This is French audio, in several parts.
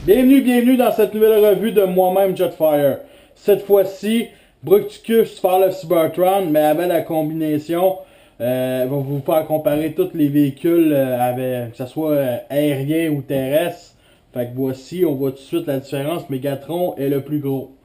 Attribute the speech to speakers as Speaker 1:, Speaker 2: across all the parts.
Speaker 1: Bienvenue dans cette nouvelle revue de moi-même Jetfire. Cette fois-ci, Bruticus Fall of Cybertron, mais avec la combinaison, va vous faire comparer tous les véhicules, que ce soit aérien ou terrestre. Fait que voici, on voit tout de suite la différence. Megatron est le plus gros,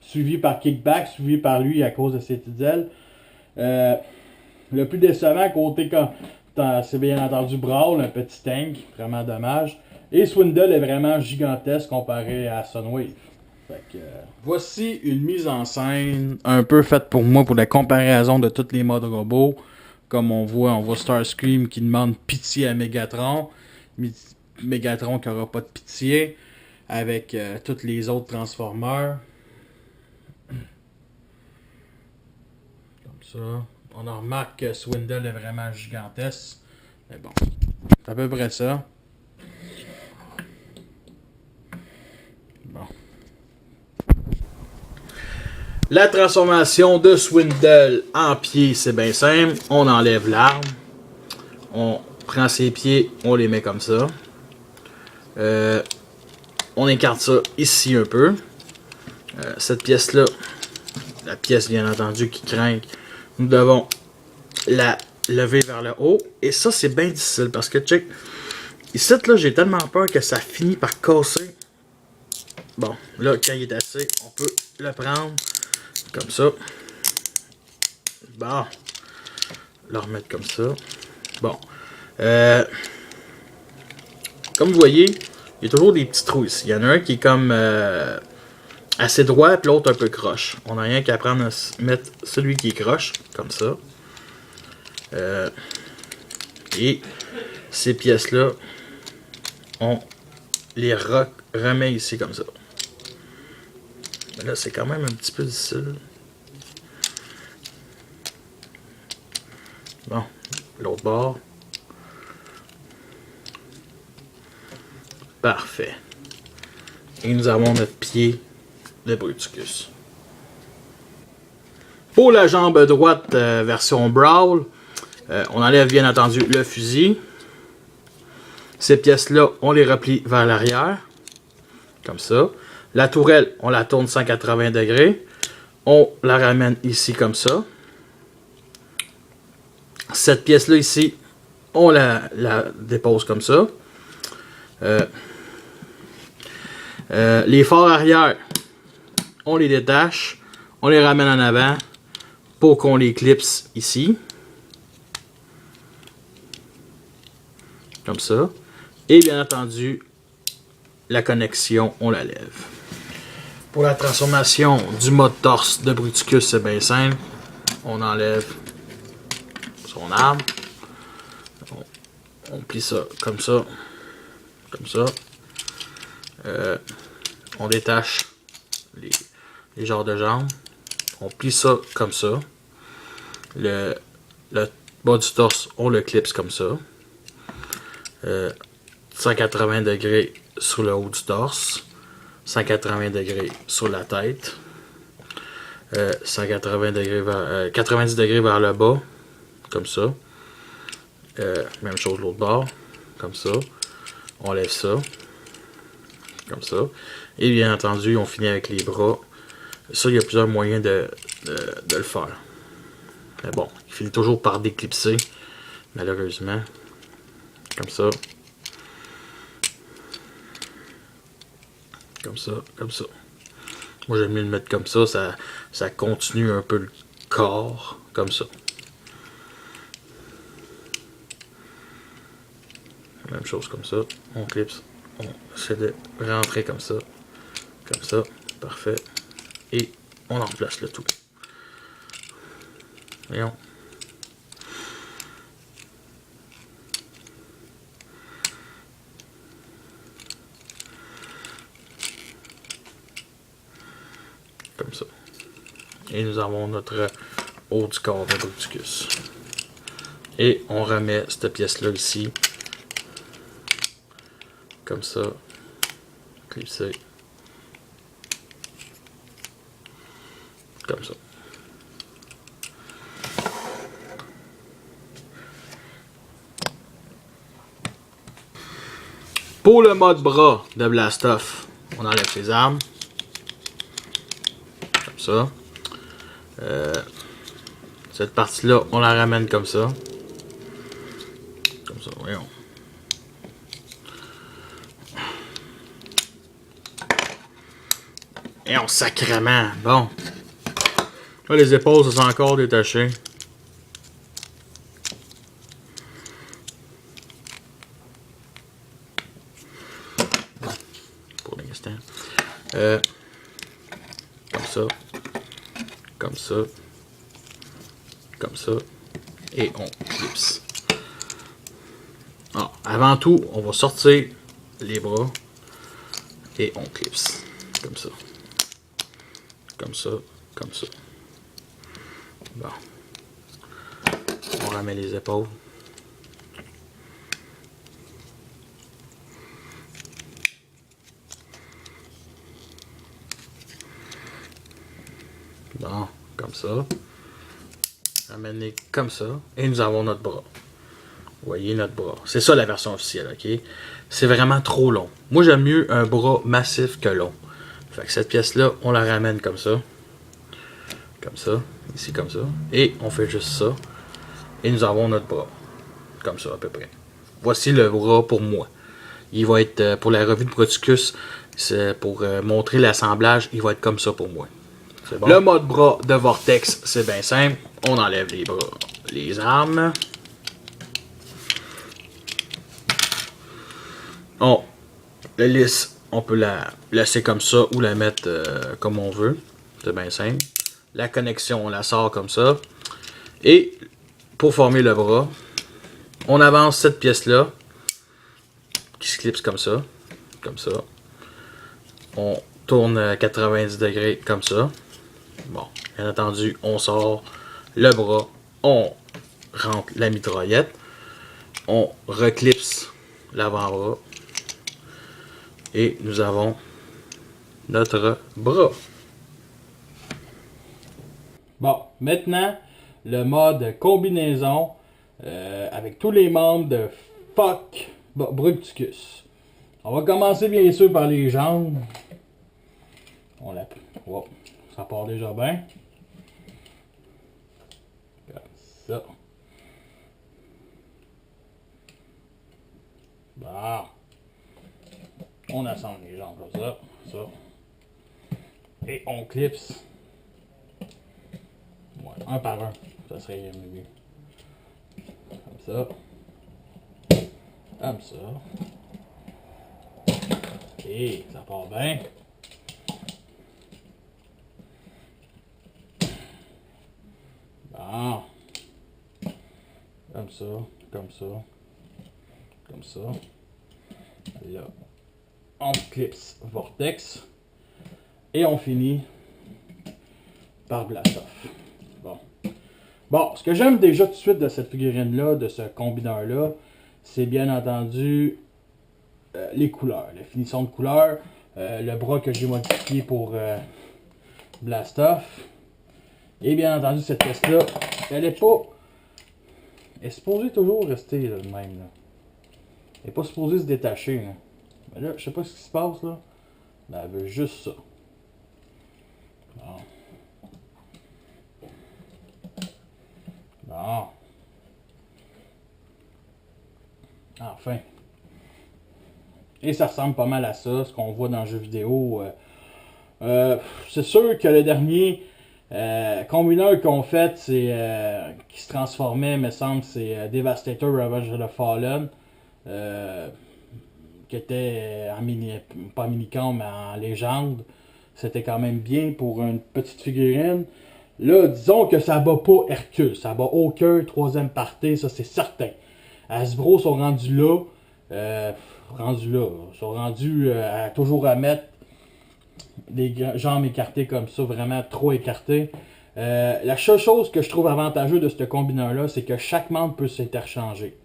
Speaker 1: suivi par Kickback, suivi par lui à cause de ses petites ailes. Le plus décevant, côté quand c'est bien entendu Brawl, un petit tank, vraiment dommage. Et Swindle est vraiment gigantesque comparé à Sunwave. Fait que, voici une mise en scène un peu faite pour moi pour la comparaison de tous les modes robots. Comme on voit Starscream qui demande pitié à Megatron. Megatron qui aura pas de pitié avec tous les autres Transformers. Comme ça. On en remarque que Swindle est vraiment gigantesque. Mais bon, c'est à peu près ça. Bon. La transformation de Swindle en pied, c'est bien simple. On enlève l'arme. On prend ses pieds, on les met comme ça. On écarte ça ici un peu. Cette pièce-là, la pièce bien entendu qui craint, nous devons la lever vers le haut. Et ça, c'est bien difficile parce que, check, ici, là, j'ai tellement peur que ça finit par casser. Bon, là, quand il est assez, on peut le prendre comme ça. Bon, le remettre comme ça. Bon, comme vous voyez, il y a toujours des petits trous ici. Il y en a un qui est comme assez droit, puis l'autre un peu croche. On n'a rien qu'à prendre à mettre celui qui est croche, comme ça. Et ces pièces-là, on les remet ici comme ça. Mais là, c'est quand même un petit peu difficile. Bon, l'autre bord. Parfait. Et nous avons notre pied de Bruticus. Pour la jambe droite version Brawl, on enlève bien entendu le fusil. Ces pièces-là, on les replie vers l'arrière. Comme ça. La tourelle, on la tourne 180 degrés. On la ramène ici comme ça. Cette pièce-là ici, on la dépose comme ça. Les phares arrière, on les détache. On les ramène en avant pour qu'on les clipse ici. Comme ça. Et bien entendu, la connexion, on la lève. Pour la transformation du mode torse de Bruticus, c'est bien simple. On enlève son arme. On plie ça comme ça. Comme ça. On détache les genres de jambes. On plie ça comme ça. Le bas du torse, on le clipse comme ça. 180 degrés sur le haut du torse. 180 degrés sur la tête. 180 degrés vers, 90 degrés vers le bas. Comme ça. Même chose de l'autre bord. Comme ça. On lève ça. Comme ça. Et bien entendu, on finit avec les bras. Ça, il y a plusieurs moyens de le faire. Mais bon, il finit toujours par déclipser. Malheureusement. Comme ça. Comme ça, comme ça. Moi, j'aime mieux le mettre comme ça. Ça continue un peu le corps. Comme ça. Même chose comme ça. On clipse. On essaie de rentrer comme ça. Comme ça. Parfait. Et on en place le tout. Voyons. Comme ça. Et nous avons notre haut du corps de Bruticus. Et on remet cette pièce-là ici. Comme ça. Clipser. Comme ça. Pour le mode bras de Blastoff,
Speaker 2: On enlève les armes. Comme ça. Cette partie-là, on la ramène comme ça. Comme ça, voyons. Et on sacrement. Bon. Là, les épaules, ça sont encore détachées. Pour l'instant. Comme ça. Comme ça. Comme ça. Et on clipse. Alors, avant tout, on va sortir les bras. Et on clipse. Comme ça. Comme ça. Comme ça. Bon. On remet les épaules. Bon, comme ça. Ramener comme ça. Et nous avons notre bras. Vous voyez notre bras. C'est ça la version officielle, ok? C'est vraiment trop long. Moi, j'aime mieux un bras massif que long. Fait que cette pièce-là, on la ramène comme ça. Comme ça. Ici, comme ça. Et on fait juste ça. Et nous avons notre bras. Comme ça, à peu près. Voici le bras pour moi. Il va être, pour la revue de Bruticus, c'est pour montrer l'assemblage, il va être comme ça pour moi. Bon. Le mode bras de Vortex, c'est bien simple. On enlève les bras, les armes. La lisse, on peut la laisser comme ça ou la mettre comme on veut. C'est bien simple. La connexion, on la sort comme ça. Et pour former le bras, on avance cette pièce-là qui se clipse comme ça. Comme ça. On tourne à 90 degrés comme ça. Bon, bien entendu, on sort le bras, on rentre la mitraillette, on reclipse l'avant-bras et nous avons notre bras.
Speaker 1: Bon, maintenant, le mode combinaison avec tous les membres de Fuck Bruticus. On va commencer bien sûr par les jambes. On l'a. Wow, ça part déjà bien. Comme ça. Bon. On assemble les jambes comme ça. Ça. Et on clipse. Ouais, un par un. Ça serait mieux. Comme ça. Comme ça. Et ça part bien. Bon. Comme ça. Comme ça. Comme ça. Là. On clipse Vortex. Et on finit par Blast Off. Bon. Bon, ce que j'aime déjà tout de suite de cette figurine-là, de ce combineur-là, c'est bien entendu les couleurs, la finition de couleurs, le bras que j'ai modifié pour Blast Off. Et bien entendu, cette pièce-là, elle est pas... Elle est supposée toujours rester là, de même. Là. Elle n'est pas supposée se détacher. Là. Mais là, je sais pas ce qui se passe là. Mais elle veut juste ça. Bon. Bon. Enfin. Et ça ressemble pas mal à ça, ce qu'on voit dans le jeu vidéo. C'est sûr que le dernier combineur qu'on fait, c'est qui se transformait, me semble, c'est Devastator Revenge of the Fallen. Qui était en mini, pas en minicon, mais en légende. C'était quand même bien pour une petite figurine. Là, disons que ça bat pas Hercule, ça bat aucun troisième party, ça c'est certain. Hasbro sont rendus là, sont rendus toujours à mettre des jambes écartées comme ça, vraiment trop écartées. La seule chose que je trouve avantageuse de ce combineur-là, c'est que chaque membre peut s'interchanger.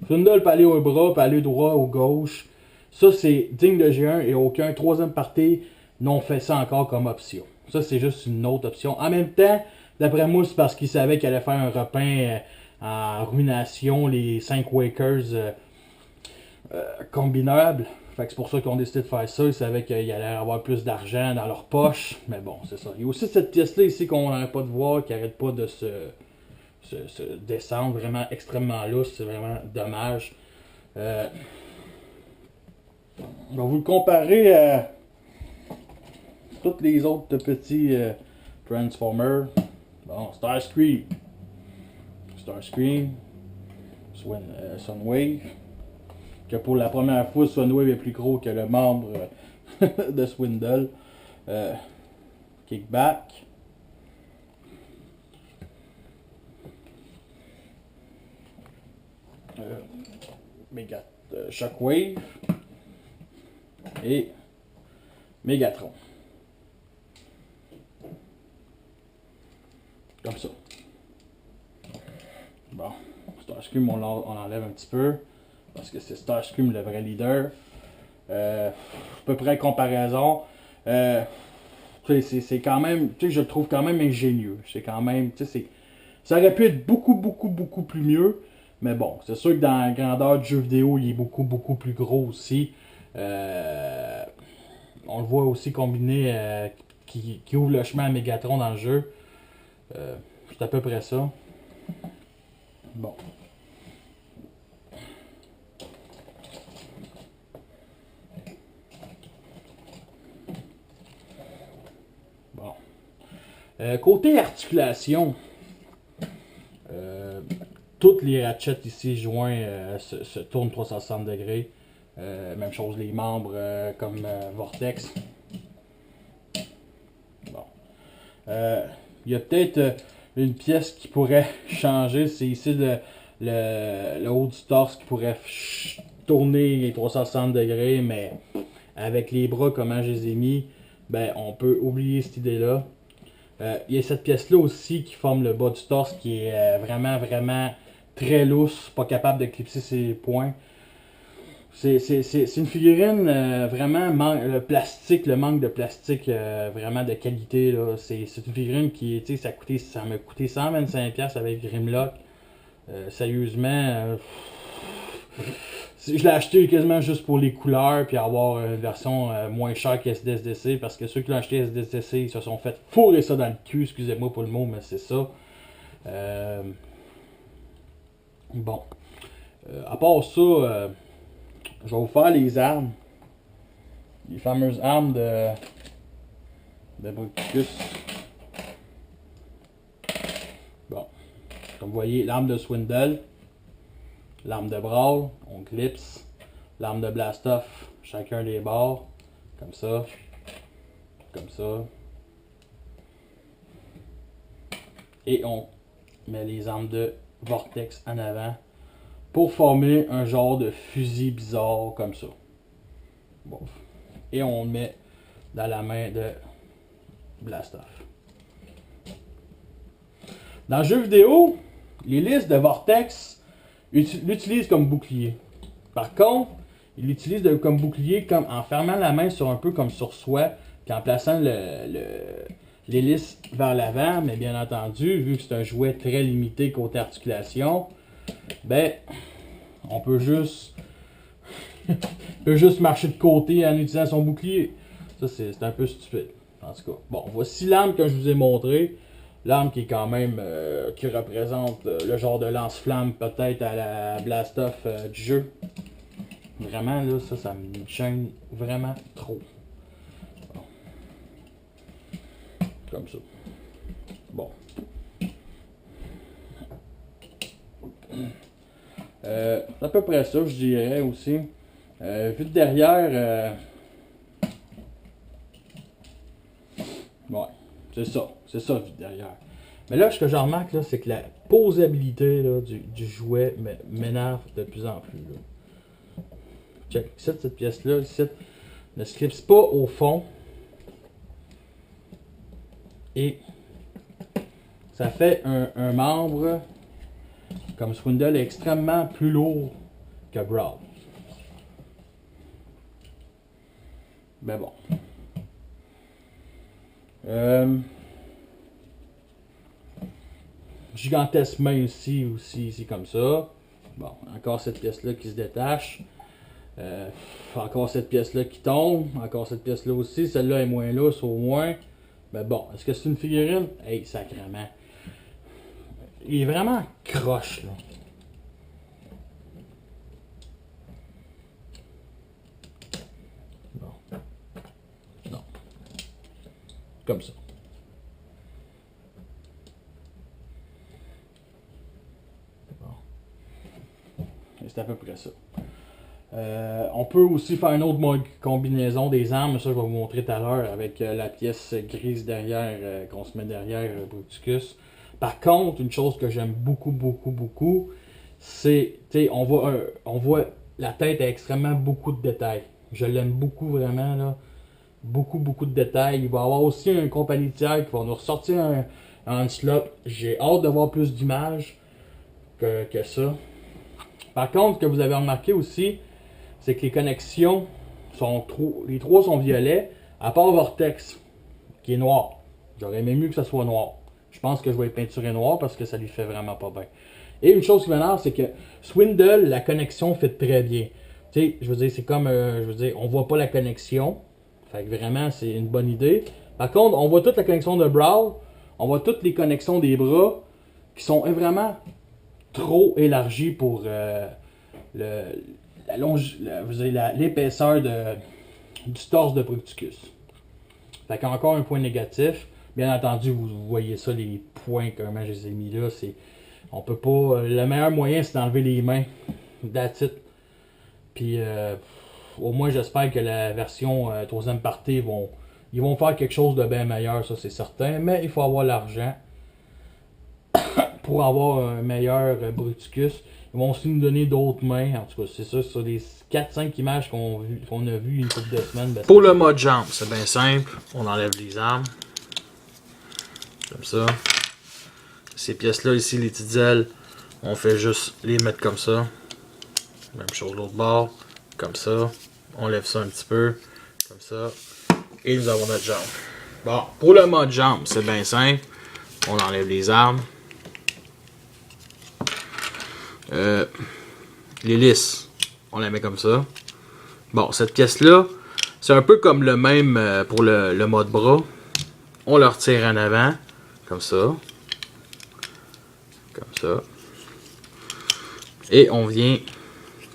Speaker 1: Fundle peut aller au bras, peut aller droit ou gauche. Ça, c'est digne de G1 et aucun troisième party n'ont fait ça encore comme option. Ça, c'est juste une autre option. En même temps, d'après moi, c'est parce qu'ils savaient qu'ils allaient faire un repeint en ruination, les 5 Wakers combinable. Fait que c'est pour ça qu'ils ont décidé de faire ça. Ils savaient qu'il allait avoir plus d'argent dans leur poche. Mais bon, c'est ça. Il y a aussi cette pièce-là ici qu'on n'arrête pas de voir, qui n'arrête pas de se descendre. Vraiment extrêmement lousse. C'est vraiment dommage. On va vous le comparer à tous les autres petits Transformers. Bon, Starscream. Sunwave. Que pour la première fois, Sunwave est plus gros que le membre de Swindle. Kickback. Shockwave. Et Megatron. Comme ça. Bon, Starscream on enlève un petit peu. Parce que c'est Starscream le vrai leader. À peu près comparaison. C'est quand même. Tu sais, je le trouve quand même ingénieux. C'est quand même. Tu sais, ça aurait pu être beaucoup plus mieux. Mais bon, c'est sûr que dans la grandeur du jeu vidéo, il est beaucoup plus gros aussi. On le voit aussi combiné qui ouvre le chemin à Megatron dans le jeu. C'est à peu près ça. Bon. Bon. Côté articulation, toutes les ratchets ici joints se tournent 360 degrés. Même chose les membres comme Vortex. Bon. Il y a peut-être une pièce qui pourrait changer. C'est ici le haut du torse qui pourrait tourner les 360 degrés. Mais avec les bras, comment je les ai mis, ben, on peut oublier cette idée-là. Il y a cette pièce-là aussi qui forme le bas du torse qui est vraiment très lousse, pas capable de clipser ses poings. C'est une figurine vraiment, le manque de plastique vraiment de qualité. C'est une figurine qui, tu sais, ça m'a coûté 125$ avec Grimlock. Sérieusement, je l'ai acheté quasiment juste pour les couleurs puis avoir une version moins chère que SDSDC parce que ceux qui l'ont acheté SDSDC ils se sont fait fourrer ça dans le cul, excusez-moi pour le mot, mais c'est ça. Bon. À part ça, je vais vous faire les armes. Les fameuses armes de Bruticus. Bon. Comme vous voyez, l'arme de Swindle. L'arme de Brawl, on clipse. L'arme de Blastoff, chacun des bords. Comme ça. Comme ça. Et on met les armes de Vortex en avant. Pour former un genre de fusil bizarre comme ça. Bon. Et on le met dans la main de Blastoff. Dans le jeu vidéo, l'hélice de Vortex l'utilise comme bouclier. Par contre, il l'utilise comme bouclier comme en fermant la main sur un peu comme sur soi, puis en plaçant l'hélice vers l'avant, mais bien entendu, vu que c'est un jouet très limité côté articulation, ben, on peut juste marcher de côté en utilisant son bouclier. Ça, c'est un peu stupide. En tout cas, bon, voici l'arme que je vous ai montré. L'arme qui est quand même, qui représente le genre de lance-flamme peut-être à la Blastoff du jeu. Vraiment, là, ça me gêne vraiment trop. Bon. Comme ça. Bon. C'est à peu près ça, je dirais aussi. Vu de derrière, ouais, c'est ça, vu de derrière. Mais là, ce que je remarque, là, c'est que la posabilité là, du jouet m'énerve de plus en plus. Là. Check, cette pièce-là, ici, ne se clipse pas au fond. Et ça fait un membre comme Swindle est extrêmement plus lourd que Brawl. Ben bon. Gigantesque main ici, aussi comme ça. Bon, encore cette pièce-là qui se détache. Encore cette pièce-là qui tombe. Encore cette pièce-là aussi. Celle-là est moins lousse au moins. Mais bon, est-ce que c'est une figurine? Hey, sacrément. Il est vraiment croche, là. Bon. Non. Comme ça. Bon. C'est à peu près ça. On peut aussi faire une autre combinaison des armes, ça je vais vous montrer tout à l'heure avec la pièce grise derrière qu'on se met derrière Bruticus. Par contre, une chose que j'aime beaucoup, c'est, on voit la tête a extrêmement beaucoup de détails. Je l'aime beaucoup vraiment là, beaucoup de détails. Il va y avoir aussi un compagnie tiers qui va nous ressortir un slot. J'ai hâte de voir plus d'images que ça. Par contre, ce que vous avez remarqué aussi, c'est que les connexions sont les trois sont violets, à part Vortex, qui est noir. J'aurais aimé mieux que ça soit noir. Je pense que je vais le peinturer noir parce que ça lui fait vraiment pas bien. Et une chose qui m'énerve, c'est que Swindle, la connexion fait très bien. Tu sais, je veux dire, c'est comme, on voit pas la connexion. Fait que vraiment, c'est une bonne idée. Par contre, on voit toute la connexion de Brawl, on voit toutes les connexions des bras, qui sont vraiment trop élargies pour l'épaisseur du torse de Bruticus. Fait qu'encore un point négatif. Bien entendu, vous voyez ça, les points, comment je les ai mis là. On peut pas. Le meilleur moyen, c'est d'enlever les mains. That's it. Puis, au moins, j'espère que la version 3e partie, ils vont faire quelque chose de bien meilleur, ça c'est certain. Mais il faut avoir l'argent pour avoir un meilleur Bruticus. Ils vont aussi nous donner d'autres mains. En tout cas, c'est ça, sur les 4-5 images qu'on a vues une couple de semaines.
Speaker 2: Pour le mode jambe, c'est bien simple. On enlève les armes. Comme ça. Ces pièces-là, ici, les petites ailes, on fait juste les mettre comme ça. Même chose de l'autre bord. Comme ça. On lève ça un petit peu. Comme ça. Et nous avons notre jambe. Bon, pour le mode jambe, c'est bien simple. On enlève les armes. L'hélice, on la met comme ça. Bon, cette pièce-là, c'est un peu comme le même pour le mode bras. On le retire en avant, comme ça. Comme ça. Et on vient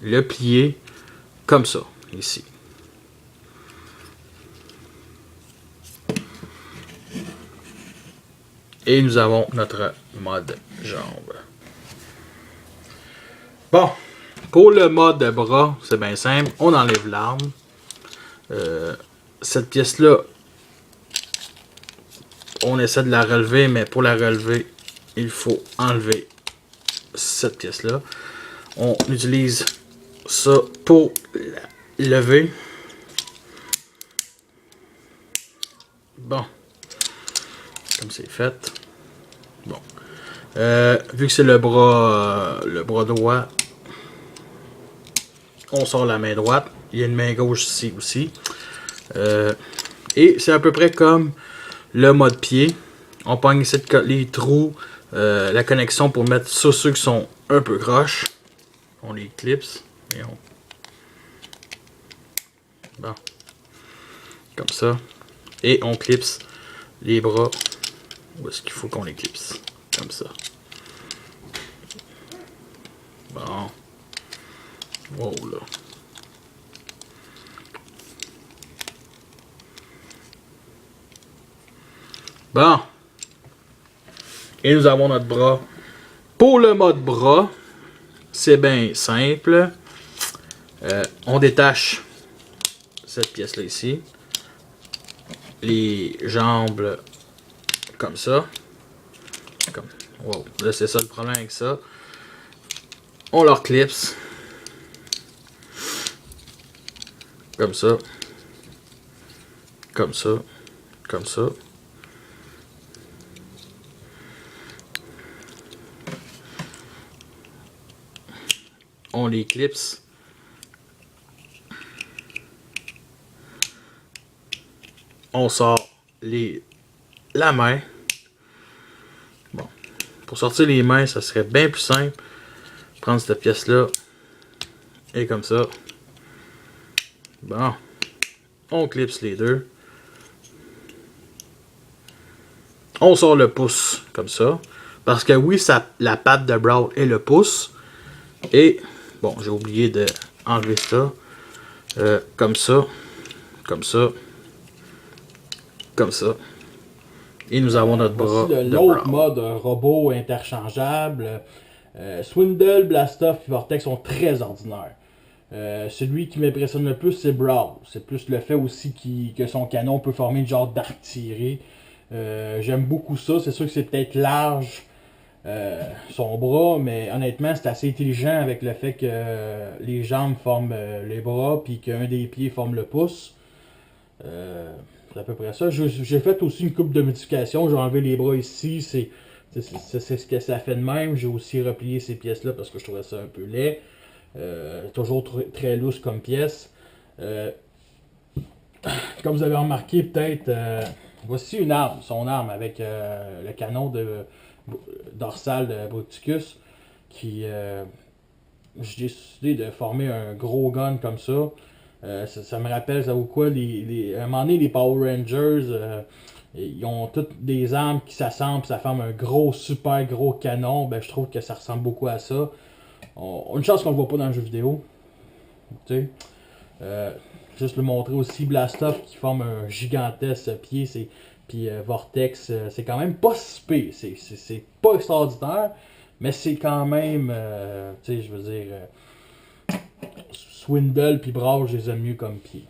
Speaker 2: le plier comme ça, ici. Et nous avons notre mode jambe. Bon, pour le mode bras, c'est bien simple. On enlève l'arme. Cette pièce-là, on essaie de la relever, mais pour la relever, il faut enlever cette pièce-là. On utilise ça pour la lever. Bon, comme c'est fait. Bon, vu que c'est le bras droit, on sort la main droite. Il y a une main gauche ici aussi. Et c'est à peu près comme le mode pied. On pogne ici les trous, la connexion pour mettre sur ceux qui sont un peu croches. On les clipse. Et on... Bon. Comme ça. Et on clipse les bras. Où est-ce qu'il faut qu'on les clipse? Comme ça. Bon. Wow, là. Bon. Et nous avons notre bras. Pour le mode bras, c'est bien simple. On détache cette pièce-là ici. Les jambes comme ça. Comme, wow. Là, c'est ça le problème avec ça. On leur clipse. Comme ça. Comme ça. Comme ça. On les clipse. On sort la main. Bon. Pour sortir les mains, ça serait bien plus simple. Prendre cette pièce-là. Et comme ça. Bon, on clipse les deux. On sort le pouce comme ça. Parce que oui, la patte de Brawl est le pouce. Et, bon, j'ai oublié de enlever ça. Comme ça. Comme ça. Comme ça. Et nous avons notre bras
Speaker 1: Voici
Speaker 2: de
Speaker 1: l'autre
Speaker 2: Brawl.
Speaker 1: mode, un robot interchangeable. Swindle, Blastoff et Vortex sont très ordinaires. Celui qui m'impressionne le plus, c'est Brawl. C'est plus le fait aussi que son canon peut former une genre d'artillerie. J'aime beaucoup ça. C'est sûr que c'est peut-être large son bras, mais honnêtement, c'est assez intelligent avec le fait que les jambes forment les bras, puis qu'un des pieds forme le pouce. C'est à peu près ça. J'ai fait aussi une coupe de modifications. J'ai enlevé les bras ici. C'est ce que ça fait de même. J'ai aussi replié ces pièces-là parce que je trouvais ça un peu laid. Toujours très lousse comme pièce. Comme vous avez remarqué, peut-être, voici une arme. Son arme avec le canon dorsal de Bruticus. J'ai décidé de former un gros gun comme ça. Ça me rappelle, ça vaut quoi, à un moment donné, les Power Rangers, ils ont toutes des armes qui s'assemblent, ça forme un gros, super gros canon. Ben, je trouve que ça ressemble beaucoup à ça. Une chance qu'on le voit pas dans le jeu vidéo. Tu sais. Juste le montrer aussi, Blastoff qui forme un gigantesque pied, puis Vortex, c'est quand même pas si pire. C'est pas extraordinaire, mais c'est quand même, tu sais, je veux dire, Swindle puis Brawl, je les aime mieux comme pied.